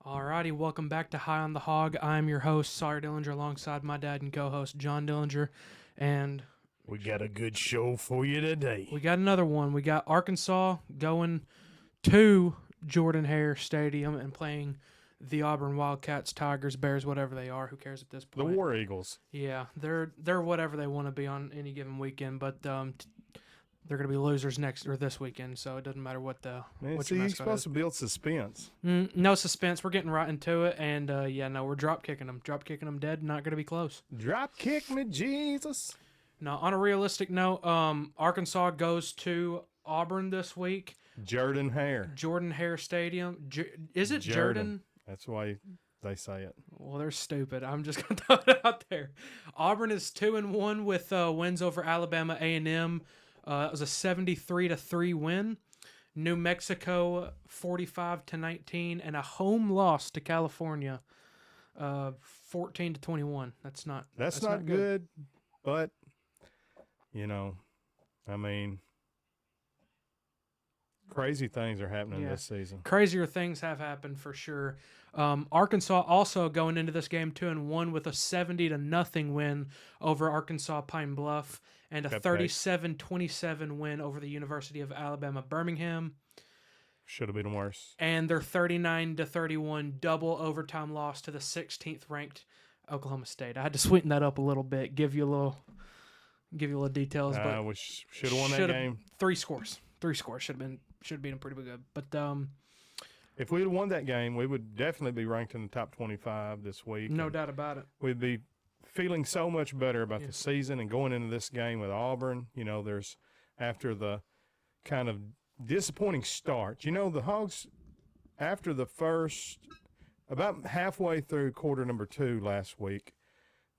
Alrighty, welcome back to High on the Hog. I'm your host, Sawyer Dillinger, alongside my dad and co-host, John Dillinger. And We got a good show for you today. we got another one. We got Arkansas going to Jordan-Hare Stadium and playing the Auburn Wildcats, Tigers, Bears, whatever they are. Who cares at this The point? War Eagles. Yeah, they're whatever they want to be on any given weekend, but they're going to be losers this weekend, so it doesn't matter what Man, what see, your you're mascot supposed is. to build suspense. No suspense. We're getting right into it, and we're drop kicking them dead. Not going to be close. Drop kick me, Jesus. Now, on a realistic note, Arkansas goes to Auburn this week. Jordan-Hare. Jordan-Hare Stadium. Is it Jordan? That's why they say it. Well, they're stupid. I'm just gonna throw it out there. Auburn is 2-1 with wins over Alabama A&M. It was a 73-3 win. New Mexico 45-19, and a home loss to California, 14-21. That's not good, but I mean, crazy things are happening this season. Crazier things have happened for sure. Arkansas also going into this game 2-1 with a 70-0 win over Arkansas Pine Bluff and a 37-27 win over the University of Alabama Birmingham. Should have been worse. And their 39-31 double overtime loss to the 16th ranked Oklahoma State. I had to sweeten that up a little bit, give you a little details. But we should have won that game. Three scores should have been pretty good. But if we had won that game, we would definitely be ranked in the top 25 this week. No doubt about it. We'd be feeling so much better about the season and going into this game with Auburn. There's after the kind of disappointing start. The Hogs, after the first, about halfway through quarter number 2 last week,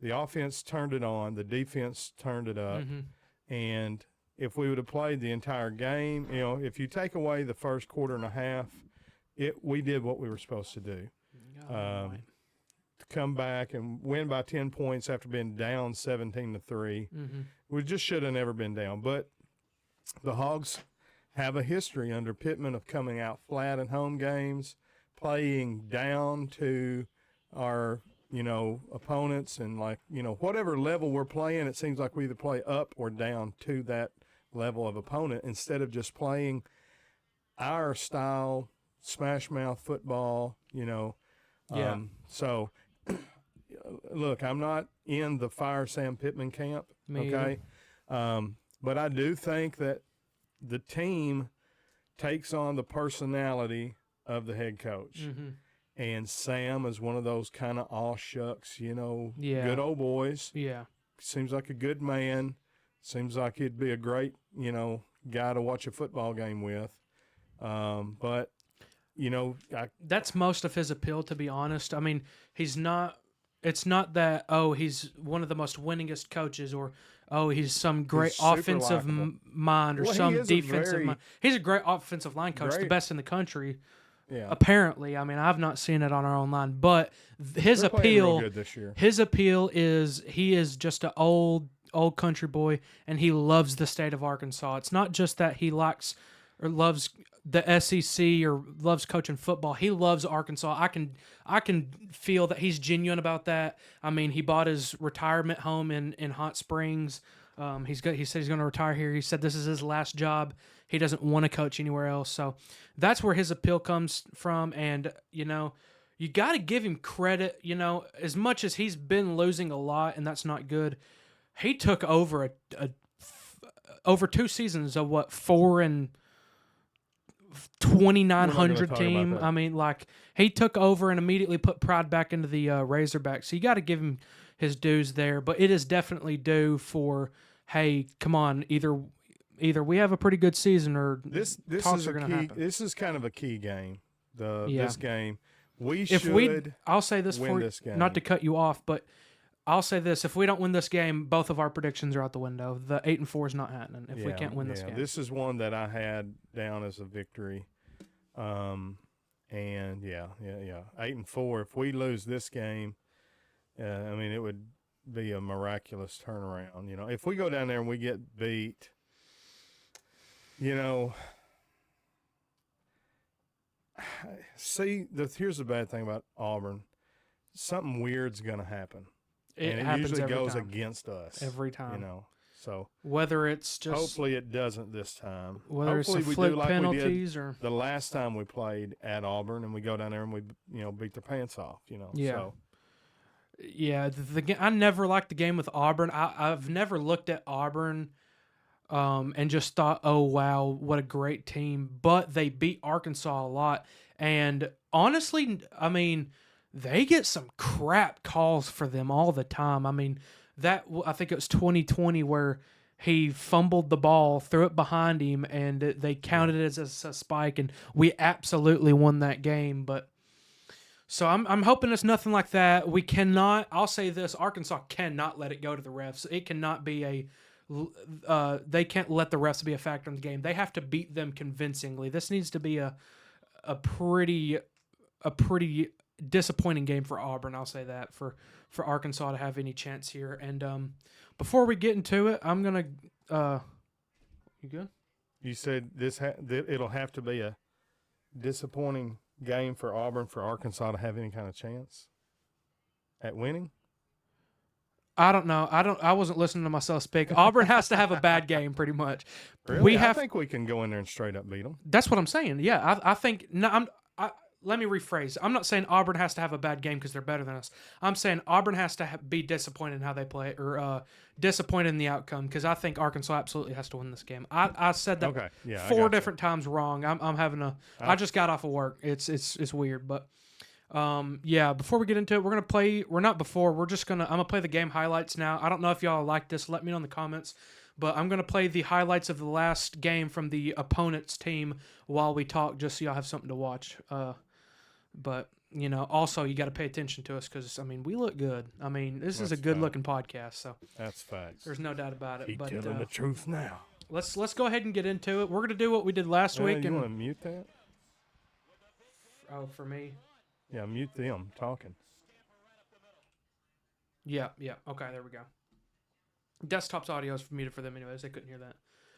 the offense turned it on, the defense turned it up, and if we would have played the entire game, if you take away the first quarter and a half, we did what we were supposed to do. To come back and win by 10 points after being down 17-3. We just should have never been down. But the Hogs have a history under Pittman of coming out flat in home games, playing down to our opponents, and whatever level we're playing, it seems like we either play up or down to that level of opponent instead of just playing our style, smash mouth football, So, look, I'm not in the fire Sam Pittman camp, okay? But I do think that the team takes on the personality of the head coach. And Sam is one of those kind of aw shucks, good old boys. Yeah. Seems like a good man. Seems like he'd be a great, guy to watch a football game with. But, that's most of his appeal, to be honest. I mean, it's not that, he's one of the most winningest coaches, or, he's some great offensive mind, or some defensive mind. He's a great offensive line coach, the best in the country. Yeah. Apparently, I mean, I've not seen it on our own line, but his appeal is he is just an old country boy, and he loves the state of Arkansas. It's not just that he likes or loves the SEC or loves coaching football. He loves Arkansas. I can feel that he's genuine about that. I mean, he bought his retirement home in Hot Springs. He said he's going to retire here. He said this is his last job. He doesn't want to coach anywhere else. So that's where his appeal comes from. And, you got to give him credit, as much as he's been losing a lot, and that's not good. He took over over 2 seasons of 4 and 2,900 team. I mean, he took over and immediately put pride back into the Razorbacks. So you got to give him his dues there. But it is definitely due for, hey, come on, either we have a pretty good season, or this talks is are going to happen. This is kind of a key game. This game, I'll say this win this game. Not to cut you off, but I'll say this: if we don't win this game, both of our predictions are out the window. The 8-4 is not happening if we can't win this game. This is one that I had down as a victory. And 8-4. If we lose this game, I mean, it would be a miraculous turnaround. If we go down there and we get beat, see, here's the bad thing about Auburn. Something weird's going to happen. It and happens usually every goes time. against us. Every time. You know, so whether it's just hopefully it doesn't this time. whether Hopefully it's the we flip do like penalties we did or the last time we played at Auburn, and we go down there and we beat their pants off. Yeah. So. Yeah, I never liked the game with Auburn. I've never looked at Auburn and just thought, oh, wow, what a great team. But they beat Arkansas a lot. And honestly, I mean, they get some crap calls for them all the time. I mean, I think it was 2020 where he fumbled the ball, threw it behind him, and they counted it as a spike, and we absolutely won that game. But so I'm hoping it's nothing like that. We cannot. I'll say this: Arkansas cannot let it go to the refs. It cannot be they can't let the refs be a factor in the game. They have to beat them convincingly. This needs to be a pretty disappointing game for Auburn. I'll say that for Arkansas to have any chance here. And before we get into it, I'm gonna. You good? You said it'll have to be a disappointing game for Auburn for Arkansas to have any kind of chance at winning? I don't know. I wasn't listening to myself speak. Auburn has to have a bad game, pretty much. Really? I think we can go in there and straight up beat them. That's what I'm saying. Yeah, I think. No, let me rephrase. I'm not saying Auburn has to have a bad game because they're better than us. I'm saying Auburn has to be disappointed in how they play or disappointed in the outcome because I think Arkansas absolutely has to win this game. I said that four different times wrong. I'm having I just got off of work. It's weird, but before we get into it, we're gonna play. I'm gonna play the game highlights now. I don't know if y'all like this. Let me know in the comments. But I'm going to play the highlights of the last game from the opponent's team while we talk, just so y'all have something to watch. But, also you got to pay attention to us because, I mean, we look good. I mean, this is a good-looking podcast, so. That's facts. There's no doubt about it. Keep telling the truth now. Let's go ahead and get into it. We're going to do what we did last week. You want to mute that? Oh, for me? Yeah, mute them talking. Yeah. Okay, there we go. Desktop's audio is muted for them anyways. They couldn't hear that.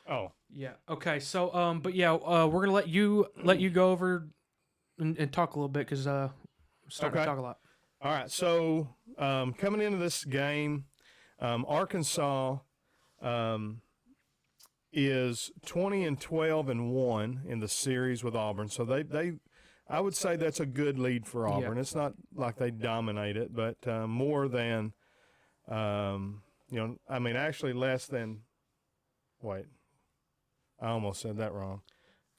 Oh. Yeah. Okay. So, we're gonna let you go over and talk a little bit because starting to talk a lot. All right. So, coming into this game, Arkansas is 20-12-1 in the series with Auburn. So I would say that's a good lead for Auburn. Yeah. It's not like they dominate it, but more than. Actually less than. Wait, I almost said that wrong.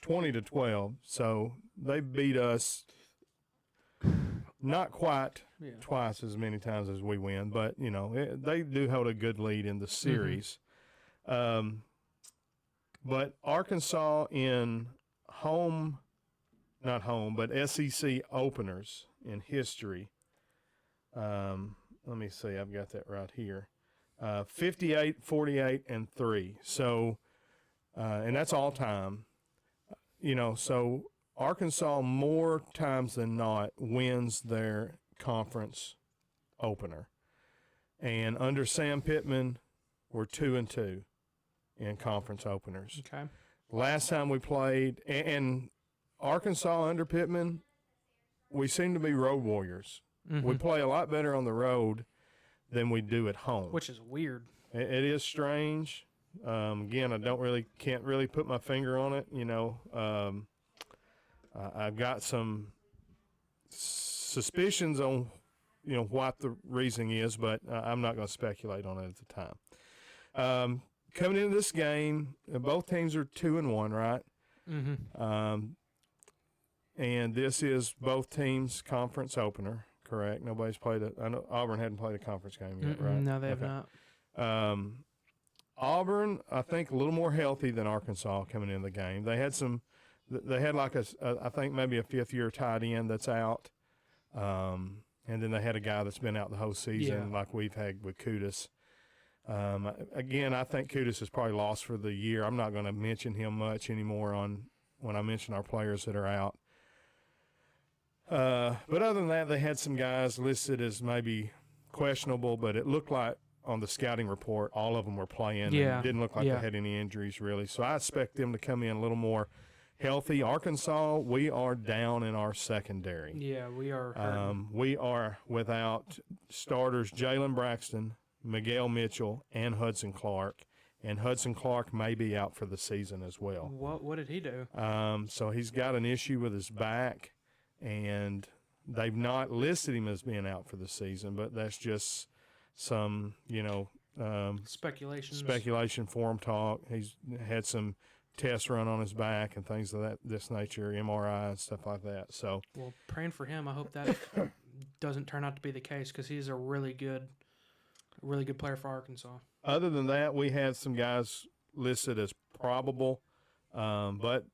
20-12. So they beat us. Not quite twice as many times as we win, but they do hold a good lead in the series. Mm-hmm. But Arkansas in not home, but SEC openers in history. Let me see. I've got that right here. 58, 48, and 3. So, and that's all time. So Arkansas more times than not wins their conference opener. And under Sam Pittman, we're 2-2 in conference openers. Okay. Last time we played, and Arkansas under Pittman, we seem to be road warriors. Mm-hmm. We play a lot better on the road than we do at home, which is weird. It is strange. Again, can't really put my finger on it. I've got some suspicions on what the reasoning is, but I'm not going to speculate on it at the time. Coming into this game, both teams are 2-1, right? Mm-hmm. And this is both teams' conference opener. Correct. Nobody's played it. I know Auburn hadn't played a conference game yet, right? No, they have not. Auburn, I think, a little more healthy than Arkansas coming into the game. They had like I think maybe a fifth-year tight end that's out, and then they had a guy that's been out the whole season, like we've had with Kudus. Again, I think Kudus is probably lost for the year. I'm not going to mention him much anymore when I mention our players that are out. But other than that, they had some guys listed as maybe questionable, but it looked like on the scouting report all of them were playing. Yeah. And it didn't look like they had any injuries really. So I expect them to come in a little more healthy. Arkansas, we are down in our secondary. Yeah, we are hurting. We are without starters Jalen Braxton, Miguel Mitchell, and Hudson Clark. And Hudson Clark may be out for the season as well. What did he do? So he's got an issue with his back, and they've not listed him as being out for the season, but that's just some, speculation, forum talk. He's had some tests run on his back and things of this nature, MRI and stuff like that. So, well, praying for him. I hope that doesn't turn out to be the case because he's a really good player for Arkansas. Other than that, we had some guys listed as probable, but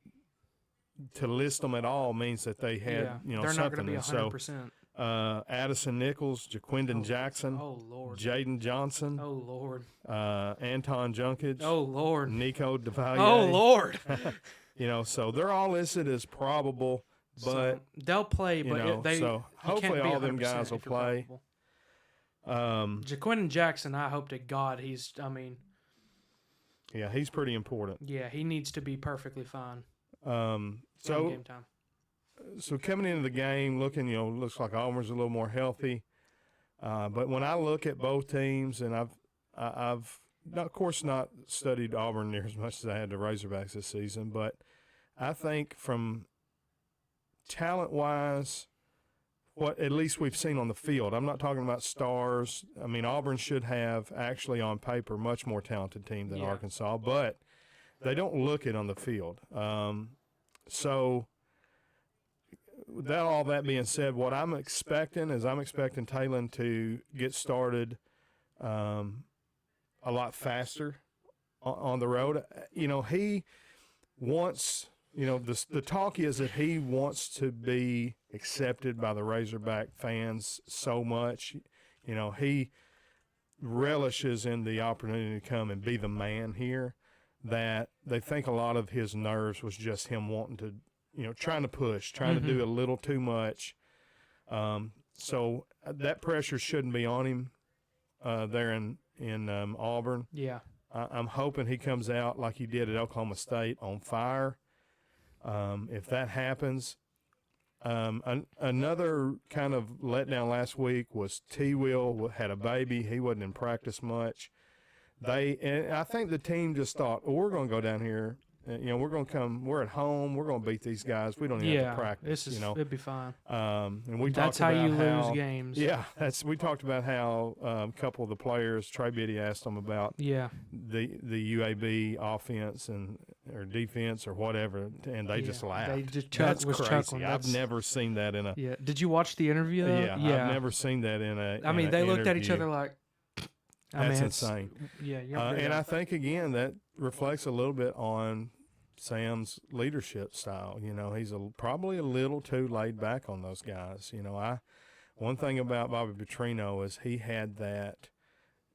to list them at all means that they had they're something. not going to be 100%. So, Addison Nichols, Jaquindon Jackson, Jaden Johnson, Anton Junkage, Nico DeValier. Oh Lord! So they're all listed as probable, but so they'll play. But so hopefully all them guys will play. Jaquindon Jackson, I hope to God he's pretty important. Yeah, he needs to be perfectly fine. So game time. So coming into the game, looks like Auburn's a little more healthy. But when I look at both teams, and I've of course not studied Auburn near as much as I had the Razorbacks this season, but I think from talent-wise, what at least we've seen on the field. I'm not talking about stars. I mean, Auburn should have actually on paper much more talented team than Arkansas, but they don't look it on the field. So all that being said, what I'm expecting is Talon to get started a lot faster on the road. He wants – the talk is that he wants to be accepted by the Razorback fans so much. He relishes in the opportunity to come and be the man here that they think a lot of his nerves was just him wanting to, trying to push, trying to do a little too much. So that pressure shouldn't be on him there in Auburn. Yeah. I'm hoping he comes out like he did at Oklahoma State on fire. If that happens, another kind of letdown last week was T-Will had a baby. He wasn't in practice much. And I think the team just thought, we're going to go down here. We're going to come. We're at home. We're going to beat these guys. We don't even have to practice. It'd be fine. And that's how you lose games. Yeah, we talked about how a couple of the players, Trey Biddy asked them about the UAB offense or defense or whatever, and they just laughed. They just That's crazy. Chuckling. I've never seen that in a. Yeah. Did you watch the interview? Yeah, I've never seen that in a. I mean, they looked at each other like. That's insane. Yeah, and I think again that reflects a little bit on Sam's leadership style. He's probably a little too laid back on those guys. One thing about Bobby Petrino is he had that,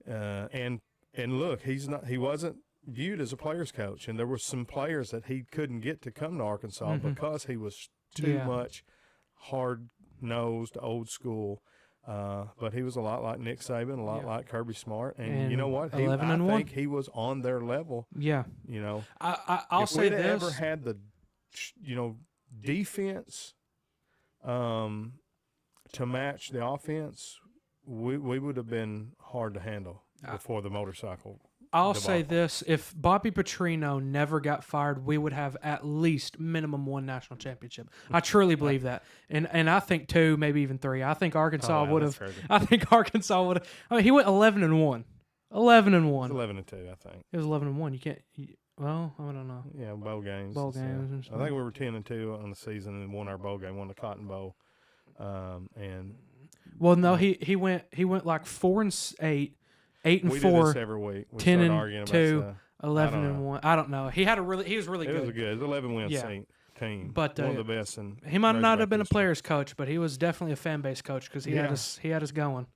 and look, he wasn't viewed as a player's coach, and there were some players that he couldn't get to come to Arkansas because he was too much hard-nosed, old school. But he was a lot like Nick Saban, a lot like Kirby Smart, and you know what? I think he was on their level. Yeah. I'll say this: if we'd ever had the, defense, to match the offense, we would have been hard to handle before the motorcycle. I'll say this: if Bobby Petrino never got fired, we would have at least minimum one national championship. I truly believe that, and I think 2, maybe even 3. I think Arkansas would have. I think Arkansas would have. I mean, he went 11-1. 11-1. 11-2, I think. It was 11-1. You can't. Well, I don't know. Yeah, bowl games. Bowl games. I think we were 10-2 on the season and won our bowl game, won the Cotton Bowl, and. Well, no, he went like 4-8. 8-4. We do this every week. 10-2, 11-1. I don't know. He was really good. It was a good 11-win team. But one of the best. He might not have been a player's coach, but he was definitely a fan base coach because he had us going.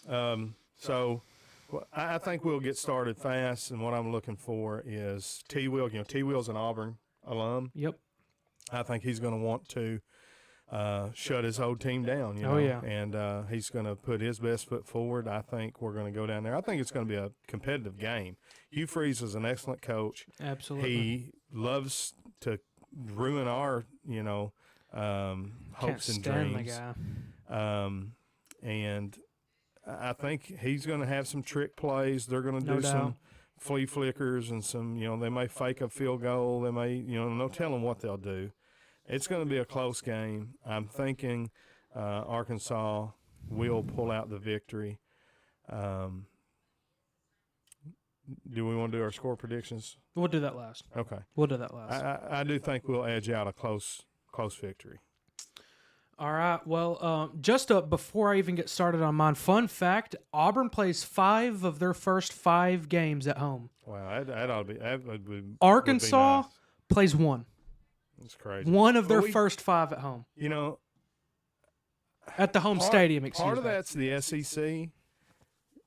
So I think we'll get started fast, and what I'm looking for is T-Will. T-Will's an Auburn alum. Yep. I think he's going to want to shut his whole team down, and he's going to put his best foot forward. I think we're going to go down there. I think it's going to be a competitive game. Hugh Freeze is an excellent coach. Absolutely. He loves to ruin our, Can't hopes and stand dreams. the guy. And I think he's going to have some trick plays. They're going to No do doubt. some flea flickers and some, they may fake a field goal. They may, no telling what they'll do. It's going to be a close game. I'm thinking Arkansas will pull out the victory. Do we want to do our score predictions? We'll do that last. Okay. We'll do that last. I do think we'll edge out a close victory. All right. Well, just before I even get started on mine, fun fact: Auburn plays 5 of their first 5 games at home. Wow, that ought to be. That would be, Arkansas would be nice. plays 1. That's crazy. One of their first 5 at home. At the home stadium, excuse me. Part of that's the SEC,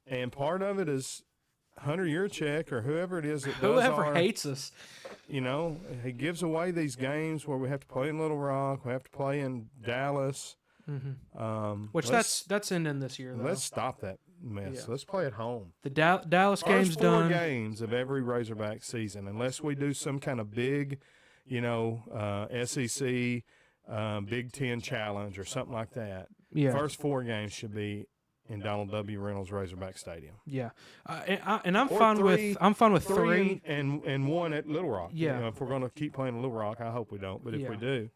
and part of it is Hunter Yurchek or whoever it is that does Whoever hates us. He gives away these games where we have to play in Little Rock, we have to play in Dallas. Mm-hmm. Which that's ending this year, though. Let's stop that mess. Yeah. Let's play at home. The Dallas game's First 4 done. games of every Razorback season, unless we do some kind of big, SEC, Big Ten challenge or something like that. Yeah. First 4 games should be in Donald W. Reynolds Razorback Stadium. Yeah, and I'm Or fine 3 with 3 and 1 at Little Rock. Yeah. If we're going to keep playing at Little Rock, I hope we don't. But if we do,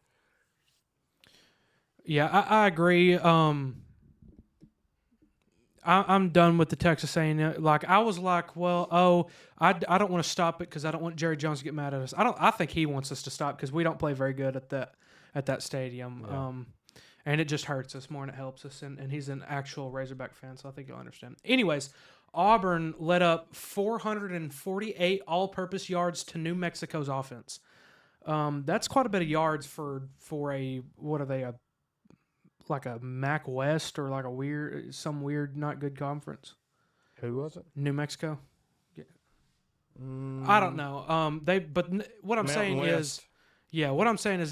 Yeah, I agree. I'm done with the Texas A&M. Like I was like, well, I don't want to stop it because I don't want Jerry Jones to get mad at us. I think he wants us to stop because we don't play very good at that stadium. Yeah. And it just hurts us more than it helps us. And he's an actual Razorback fan, so I think you'll understand. Anyways, Auburn led up 448 all-purpose yards to New Mexico's offense. That's quite a bit of yards for a what are they, like a MAC West or like some weird not good conference. who was it? New Mexico. Yeah. I don't know. What I'm Mountain saying West.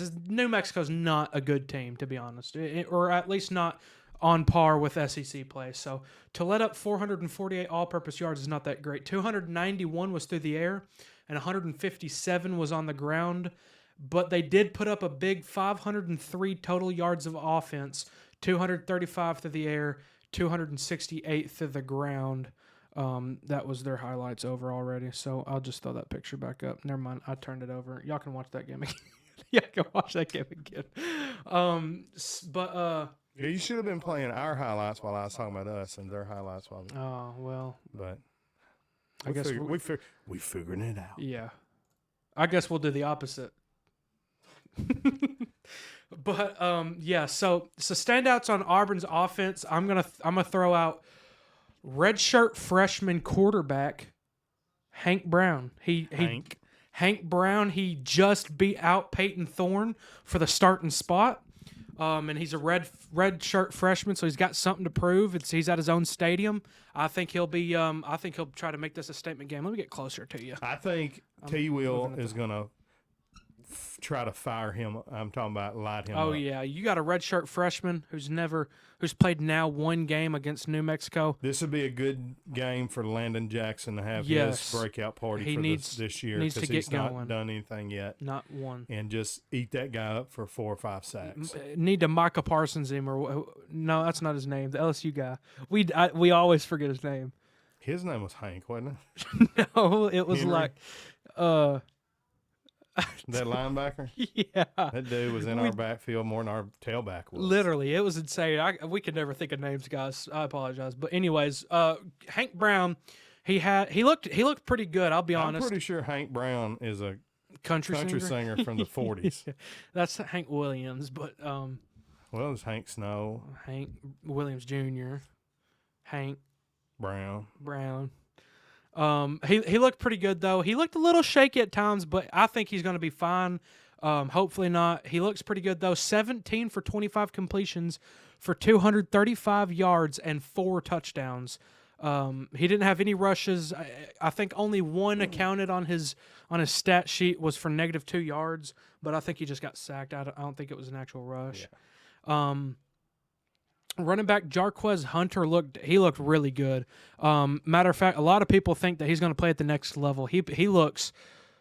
is New Mexico's not a good team, to be honest, or at least not on par with SEC play. So to let up 448 all-purpose yards is not that great. 291 was through the air, and 157 was on the ground. But they did put up a big 503 total yards of offense, 235 through the air, 268 through the ground. That was their highlights over already. So I'll just throw that picture back up. Never mind, I turned it over. Y'all can watch that game again. Y'all can watch that game again. Yeah, you should have been playing our highlights while I was talking about us and their highlights while. Oh well. But I guess we figuring it out. Yeah. I guess we'll do the opposite. But yeah, so standouts on Auburn's offense, I'm gonna throw out redshirt freshman quarterback Hank Brown. Hank Brown, he just beat out Peyton Thorne for the starting spot. And he's a red shirt freshman, so he's got something to prove. He's at his own stadium. I think he'll try to make this a statement game. Let me get closer to you. I think T. Will is gonna try to fire him. I'm talking about light him up. Oh yeah, you got a redshirt freshman who's played now 1 game against New Mexico. This would be a good game for Landon Jackson to have his breakout party this year because he's not done anything yet. Not one. And just eat that guy up for 4 or 5 sacks. Need to Micah Parsons him no, that's not his name. The LSU guy. We always forget his name. His name was Hank, wasn't it? No, it was Henry? like that linebacker? Yeah. That dude was in our backfield more than our tailback was. Literally, it was insane. We could never think of names, guys. I apologize. But anyways, Hank Brown, he looked pretty good, I'll be honest. I'm pretty sure Hank Brown is a country singer from the 40s. Yeah, that's Hank Williams, but well, it's Hank Snow. Hank Williams Jr. Hank Brown. He looked pretty good though. He looked a little shaky at times, but I think he's going to be fine. Hopefully not. He looks pretty good though. 17 for 25 completions for 235 yards and 4 touchdowns. He didn't have any rushes. I think only 1 accounted on his stat sheet was for -2 yards, but I think he just got sacked. I don't think it was an actual rush. Yeah. Running back Jarquez Hunter looked really good. Matter of fact, a lot of people think that he's going to play at the next level. He looks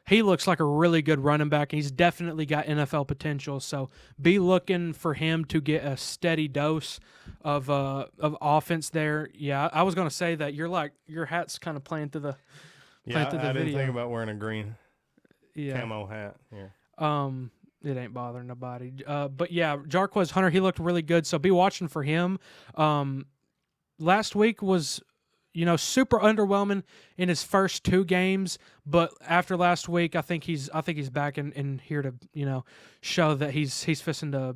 he looks like a really good running back. He's definitely got NFL potential. So be looking for him to get a steady dose of offense there. Yeah, I was gonna say that your hat's kind of playing through the Yeah, through I the didn't video. think about wearing a green Yeah. camo hat here. It ain't bothering nobody. But yeah, Jarquez Hunter, he looked really good. So be watching for him. Last week was, super underwhelming in his first 2 games, but after last week, I think he's back in here to, show that he's fixing to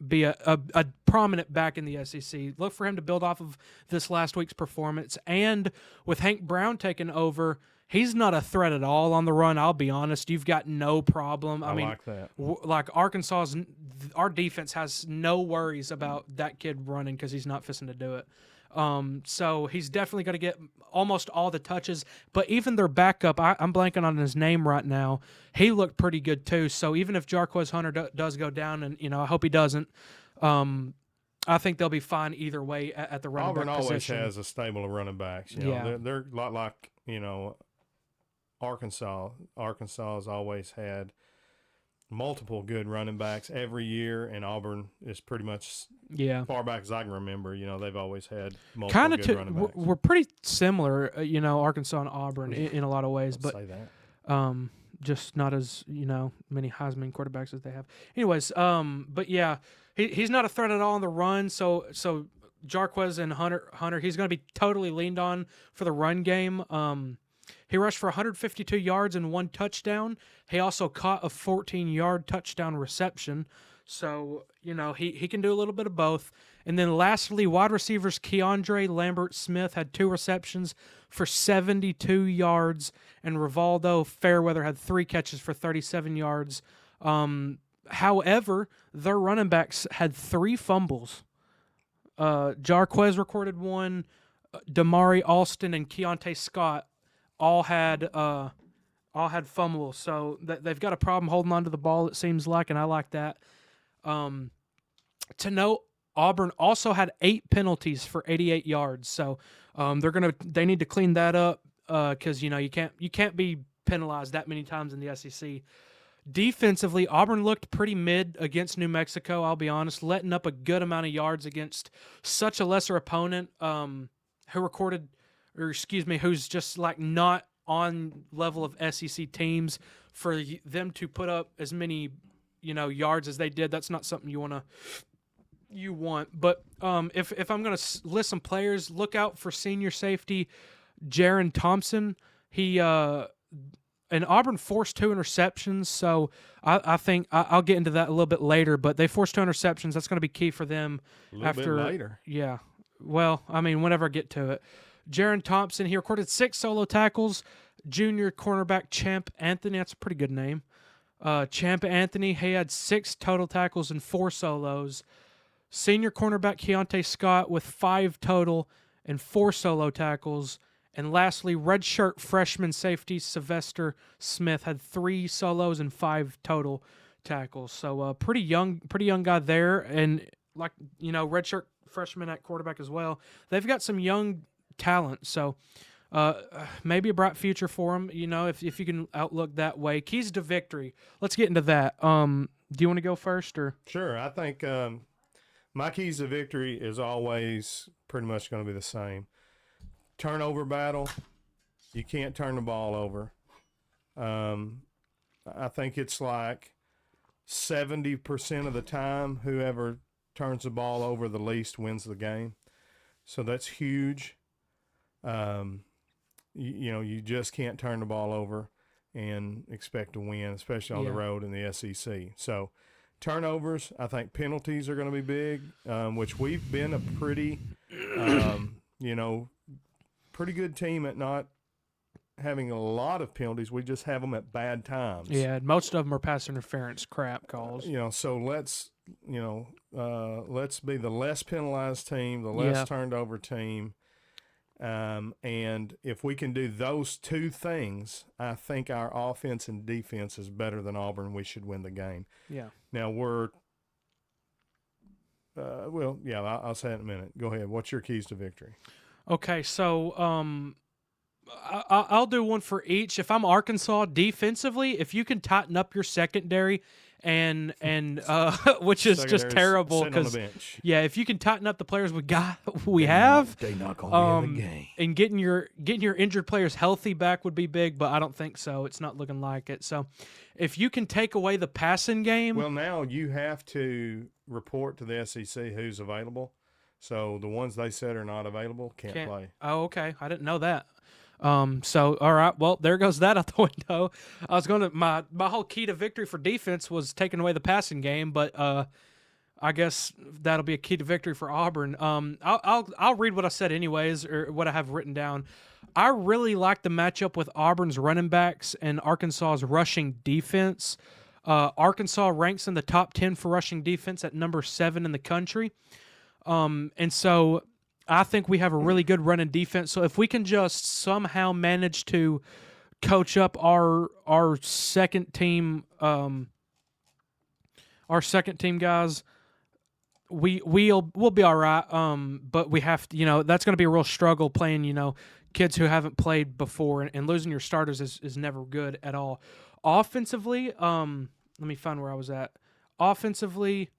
be a prominent back in the SEC. Look for him to build off of this last week's performance. And with Hank Brown taking over, he's not a threat at all on the run. I'll be honest. You've got no problem. I mean, like that. Like Arkansas's, our defense has no worries about that kid running because he's not fixing to do it. So he's definitely going to get almost all the touches. But even their backup, I'm blanking on his name right now. He looked pretty good too. So even if Jarquez Hunter does go down, and I hope he doesn't, I think they'll be fine either way at the running Auburn back always position. has a stable of running backs. They're a lot like Arkansas. Arkansas has always had multiple good running backs every year, and Auburn is pretty much far back as I can remember. They've always had multiple good running backs. We're pretty similar, Arkansas and Auburn in a lot of ways, but say that. just not as many Heisman quarterbacks as they have. Anyways, but yeah, he's not a threat at all on the run. So Jarquez and Hunter, he's going to be totally leaned on for the run game. He rushed for 152 yards and 1 touchdown. He also caught a 14-yard touchdown reception. So, he can do a little bit of both. And then lastly, wide receivers Keandre Lambert-Smith had 2 receptions for 72 yards, and Rivaldo Fairweather had 3 catches for 37 yards. However, their running backs had 3 fumbles. Jarquez recorded 1. Damari Alston and Keontae Scott all had fumbles, so they've got a problem holding on to the ball, it seems like, and I like that. To note, Auburn also had 8 penalties for 88 yards, so they need to clean that up because you can't be penalized that many times in the SEC. Defensively, Auburn looked pretty mid against New Mexico. I'll be honest, letting up a good amount of yards against such a lesser opponent who's just like not on level of SEC teams. For them to put up as many, yards as they did, that's not something you want. But if I'm going to list some players, look out for senior safety Jaron Thompson. He and Auburn forced 2 interceptions, so I think I'll get into that a little bit later. But they forced 2 interceptions. That's going to be key for them a little bit later. Yeah. Well, I mean, whenever I get to it. Jaron Thompson, he recorded 6 solo tackles. Junior cornerback Champ Anthony, that's a pretty good name. Champ Anthony, he had 6 total tackles and 4 solos. Senior cornerback Keontae Scott with 5 total and 4 solo tackles. And lastly, redshirt freshman safety Sylvester Smith had 3 solos and 5 total tackles. So pretty young guy there, and redshirt freshman at quarterback as well. They've got some young talent, so maybe a bright future for him. If you can outlook that way. Keys to victory. Let's get into that. Do you want to go first or? Sure. I think my keys to victory is always pretty much going to be the same. Turnover battle. You can't turn the ball over. I think it's like 70% of the time, whoever turns the ball over the least wins the game. So that's huge. You just can't turn the ball over and expect to win, especially on the road in the SEC. So turnovers, I think penalties are going to be big, which we've been a pretty, pretty good team at not having a lot of penalties. We just have them at bad times. Yeah, most of them are pass interference crap calls. So let's be the less penalized team, the less turned over team. And if we can do those 2 things, I think our offense and defense is better than Auburn. We should win the game. Yeah. Now I'll say it in a minute. Go ahead. What's your keys to victory? Okay, so I'll do one for each. If I'm Arkansas defensively, if you can tighten up your secondary and which is just Secondary's terrible sitting on the because bench. yeah, if you can tighten up the players we have, They not gonna be in the game. and getting your injured players healthy back would be big, but I don't think so. It's not looking like it. So, if you can take away the passing game, Well, now you have to report to the SEC who's available. So the ones they said are not available can't play. Oh, okay. I didn't know that. So all right, well there goes that out the window. I was gonna my whole key to victory for defense was taking away the passing game, but I guess that'll be a key to victory for Auburn. I'll read what I said anyways, or what I have written down. I really like the matchup with Auburn's running backs and Arkansas's rushing defense. Arkansas ranks in the top 10 for rushing defense at number 7 in the country. And so I think we have a really good running defense. So if we can just somehow manage to coach up our second team guys, we'll be all right. But we have to, that's going to be a real struggle playing, kids who haven't played before, and losing your starters is never good at all. Offensively, let me find where I was at. Offensively,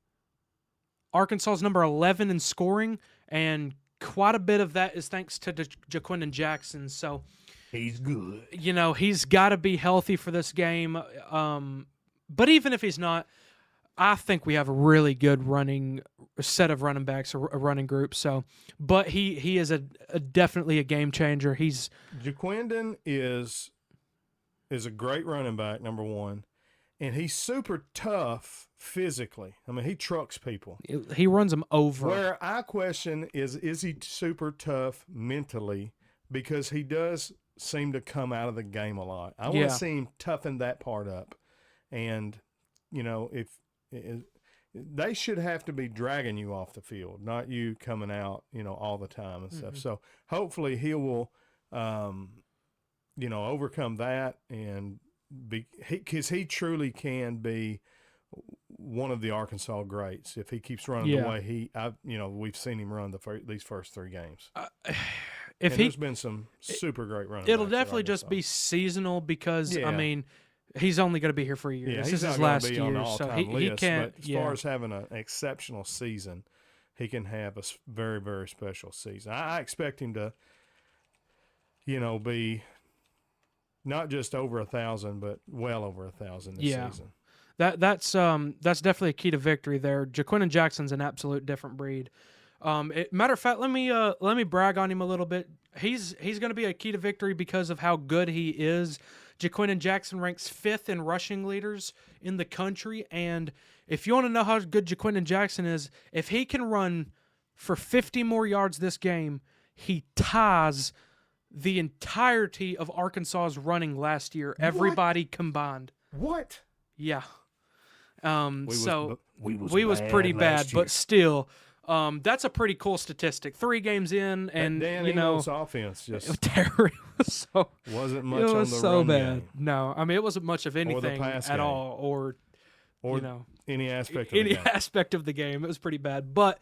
Arkansas is number 11 in scoring, and quite a bit of that is thanks to Jaquindon Jackson. So he's good. He's got to be healthy for this game. But even if he's not, I think we have a really good set of running backs, a running group. So, but he is a definitely a game changer. Jaquindon is a great running back, number one, and he's super tough physically. I mean, he trucks people. He runs them over. Where I question is he super tough mentally, because he does seem to come out of the game a lot. I want to see him toughen that part up, and if they should have to be dragging you off the field, not you coming out, all the time and stuff. So hopefully he will, overcome that, and because he truly can be one of the Arkansas greats if he keeps running the way we've seen him run these first 3 games. There's been some super great running. It'll definitely just be seasonal because I mean, he's only going to be here for a year. This is his last year, so he can't. But as far as having an exceptional season, he can have a very, very special season. I expect him to, be not just over 1,000, but well over 1,000 this season. That's definitely a key to victory there. Jaquindon Jackson's an absolute different breed. Matter of fact, let me brag on him a little bit. He's going to be a key to victory because of how good he is. Jaquindon Jackson ranks 5th in rushing leaders in the country, and if you want to know how good Jaquindon Jackson is, if he can run for 50 more yards this game, he ties the entirety of Arkansas's running last year, everybody combined. What? Yeah. We was pretty bad, but still, that's a pretty cool statistic. 3 games in, and Dan Eagles offense just Terry was wasn't much. It was on the so run bad. game. No, I mean it wasn't much of anything at all, or any aspect of the game. It was pretty bad, but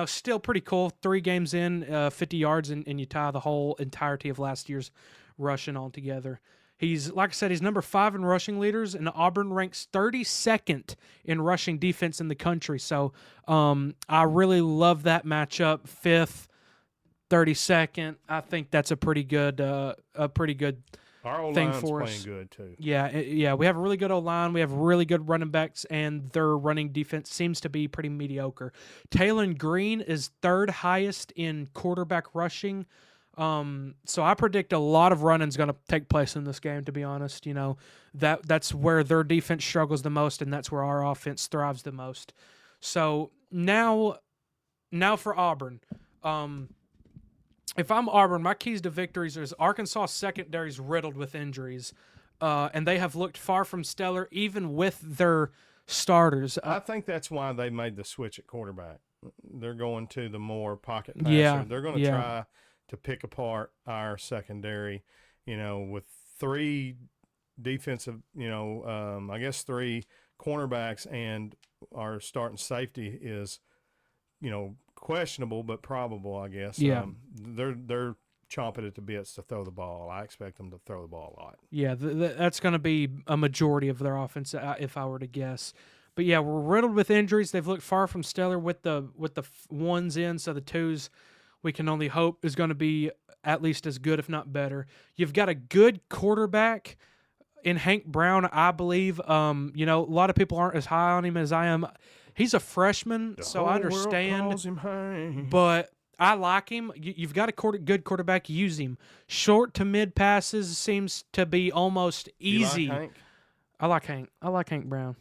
still pretty cool. 3 games in, 50 yards, and you tie the whole entirety of last year's rushing all together. He's, like I said, he's number 5 in rushing leaders, and Auburn ranks 32nd in rushing defense in the country. So I really love that matchup. 5th, 32nd. I think that's a pretty good Our thing O-line's for playing us. good too. Yeah. We have a really good O-line. We have really good running backs, and their running defense seems to be pretty mediocre. Taylon Green is 3rd highest in quarterback rushing. So I predict a lot of running is going to take place in this game, to be honest. That's where their defense struggles the most, and that's where our offense thrives the most. So now for Auburn. If I'm Auburn, my keys to victories is Arkansas secondary's riddled with injuries, and they have looked far from stellar even with their starters. I think that's why they made the switch at quarterback. They're going to the more pocket passer. Yeah, they're going to try to pick apart our secondary, with 3 defensive, I guess 3 cornerbacks, and our starting safety is, questionable but probable, I guess. Yeah. They're chomping at the bits to throw the ball. I expect them to throw the ball a lot. Yeah, that's going to be a majority of their offense, if I were to guess. But yeah, we're riddled with injuries. They've looked far from stellar with the ones in, so the twos we can only hope is going to be at least as good, if not better. You've got a good quarterback in Hank Brown, I believe. A lot of people aren't as high on him as I am. He's a freshman, so I understand. Calls him Hank. But I like him. You've got a good quarterback. Use him. Short to mid passes seems to be almost easy. You like Hank? I like Hank. I like Hank Brown.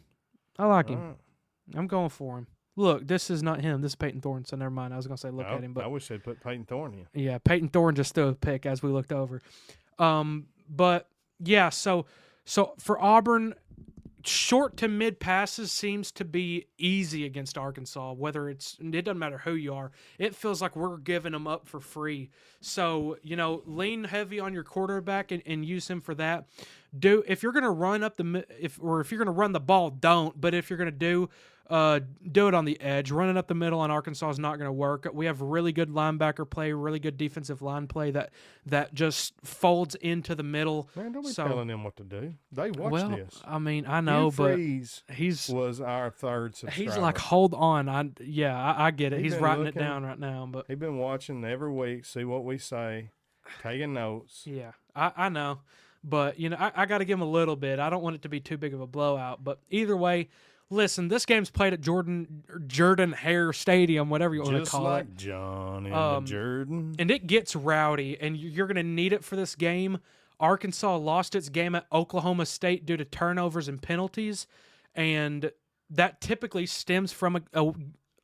I like him. I'm going for him. Look, this is not him. This is Peyton Thorne, so never mind. I was going to say look at him. But I wish they'd put Peyton Thorne in. Yeah, Peyton Thorne just threw a pick as we looked over. But, yeah, so for Auburn, short to mid passes seems to be easy against Arkansas. It doesn't matter who you are. It feels like we're giving them up for free. So, lean heavy on your quarterback and use him for that. If you're going to run if you're going to run the ball, don't. But if you're going to do it on the edge. Running up the middle on Arkansas is not going to work. We have really good linebacker play, really good defensive line play that just folds into the middle. Man, don't be telling them what to do. They watch this. I mean, I know, but was our third subscriber. He's like, hold on. I get it. He's writing it down right now. But he's been watching every week, see what we say, taking notes. Yeah, I know. But, I got to give him a little bit. I don't want it to be too big of a blowout. But either way, listen, this game's played at Jordan Hare Stadium, whatever you want to call it. Just like John and Jordan. And it gets rowdy, and you're going to need it for this game. Arkansas lost its game at Oklahoma State due to turnovers and penalties, and that typically stems from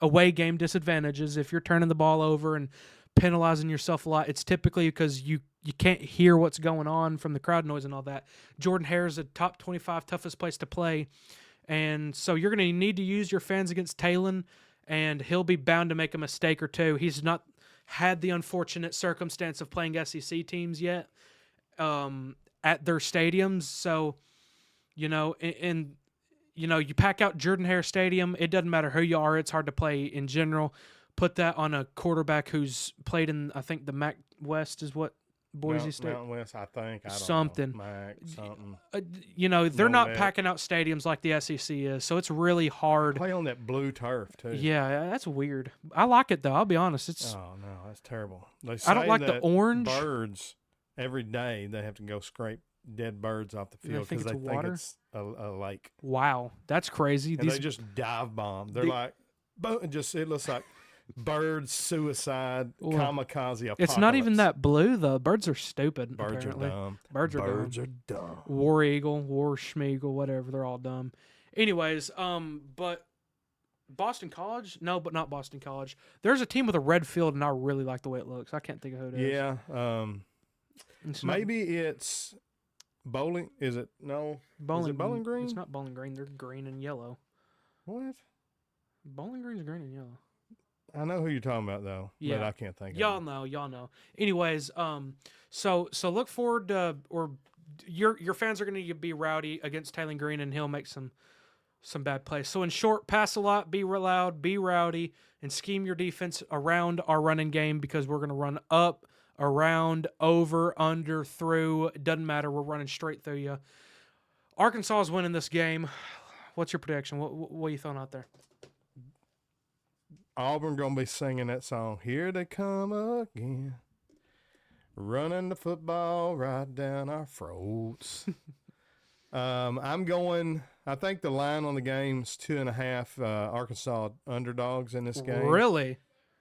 away game disadvantages. If you're turning the ball over and penalizing yourself a lot, it's typically because you can't hear what's going on from the crowd noise and all that. Jordan Hare is a top 25 toughest place to play. And so you're going to need to use your fans against Talon, and he'll be bound to make a mistake or two. He's not had the unfortunate circumstance of playing SEC teams yet at their stadiums. So, you pack out Jordan Hare Stadium. It doesn't matter who you are. It's hard to play in general. Put that on a quarterback who's played in, I think, the MAC West is what Boise State. Mountain West, I think. I don't something. know. MAC, something. They're not packing out stadiums like the SEC is, so it's really hard. Play on that blue turf, too. Yeah, that's weird. I like it, though. I'll be honest. Oh, no, that's terrible. They say I don't like the orange. Birds, every day, they have to go scrape dead birds off the field because they think it's a lake. Wow, that's crazy. And they just dive bomb. They're like, it looks like bird suicide, kamikaze apocalypse. It's not even that blue, though. Birds are stupid, Birds apparently. are dumb. Birds are dumb. War Eagle, War Schmeagle, whatever. They're all dumb. Anyways, but Boston College? No, but not Boston College. There's a team with a red field, and I really like the way it looks. I can't think of who it is. Yeah. Maybe it's Bowling. Is it? No. Is it Bowling Green? It's not Bowling Green. They're green and yellow. What? Bowling Green's green and yellow. I know who you're talking about, though. Yeah. But I can't think of it. Y'all know. Anyways, so look forward to, or your fans are going to be rowdy against Taylor Green, and he'll make some bad plays. So in short, pass a lot, be loud, be rowdy, and scheme your defense around our running game, because we're going to run up, around, over, under, through. It doesn't matter. We're running straight through you. Arkansas is winning this game. What's your prediction? What are you throwing out there? Auburn going to be singing that song, Here They Come Again, running the football right down our throats. I think the line on the game's 2.5 Arkansas underdogs in this game. Really?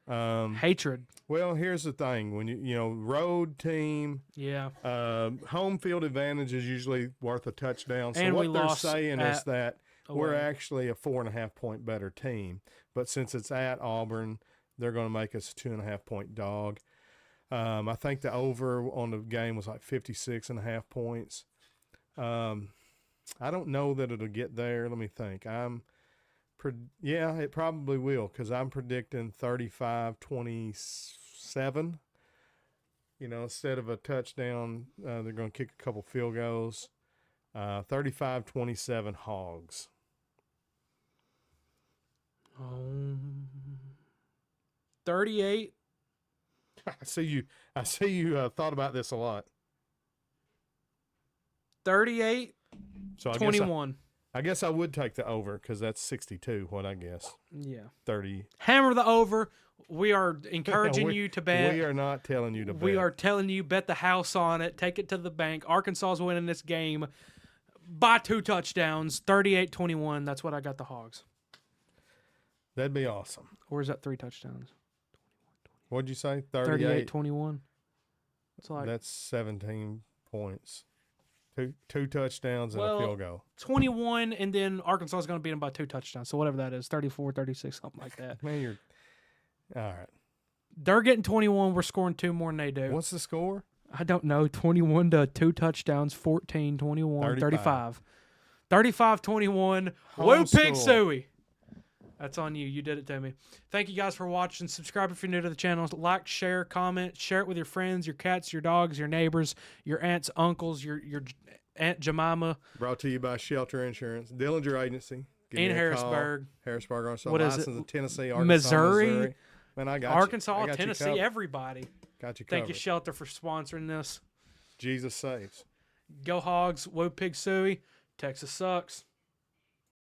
Hatred. Well, here's the thing. When you road team, yeah, home field advantage is usually worth a touchdown. So and what they're saying is that away. We're actually a 4.5 point better team. But since it's at Auburn, they're going to make us a 2.5 point dog. I think the over on the game was like 56.5 points. I don't know that it'll get there. Let me think. Yeah, it probably will, because I'm predicting 35-27. Instead of a touchdown, they're going to kick a couple field goals. 35-27 Hogs. 38. I see you thought about this a lot. 38-21. So I guess I would take the over because that's 62. What I guess. Yeah. 30. Hammer the over. We are encouraging you to bet. We are not telling you to bet. We are telling you bet the house on it. Take it to the bank. Arkansas is winning this game by 2 touchdowns. 38-21. That's what I got the Hogs. That'd be awesome. Or is that 3 touchdowns? What'd you say? 38-21. That's 17 points. Two touchdowns and a field goal. 21, and then Arkansas is going to beat them by 2 touchdowns. So whatever that is, 34, 36, something like that. Man, you're all right. They're getting 21. We're scoring 2 more than they do. What's the score? I don't know. 21 to 2 touchdowns, 14, 21, 35. 35-21. Woo Pig Suey. That's on you. You did it to me. Thank you guys for watching. Subscribe if you're new to the channel. Like, share, comment. Share it with your friends, your cats, your dogs, your neighbors, your aunts, uncles, your Aunt Jemima. Brought to you by Shelter Insurance, Dillinger Agency. In Harrisburg. Harrisburg, Arkansas. What is it? In Tennessee, Arkansas, Missouri. Man, I got Arkansas, you. Tennessee, everybody. Got you covered. Thank you, Shelter, for sponsoring this. Jesus saves. Go Hogs. Woo Pig Suey. Texas sucks.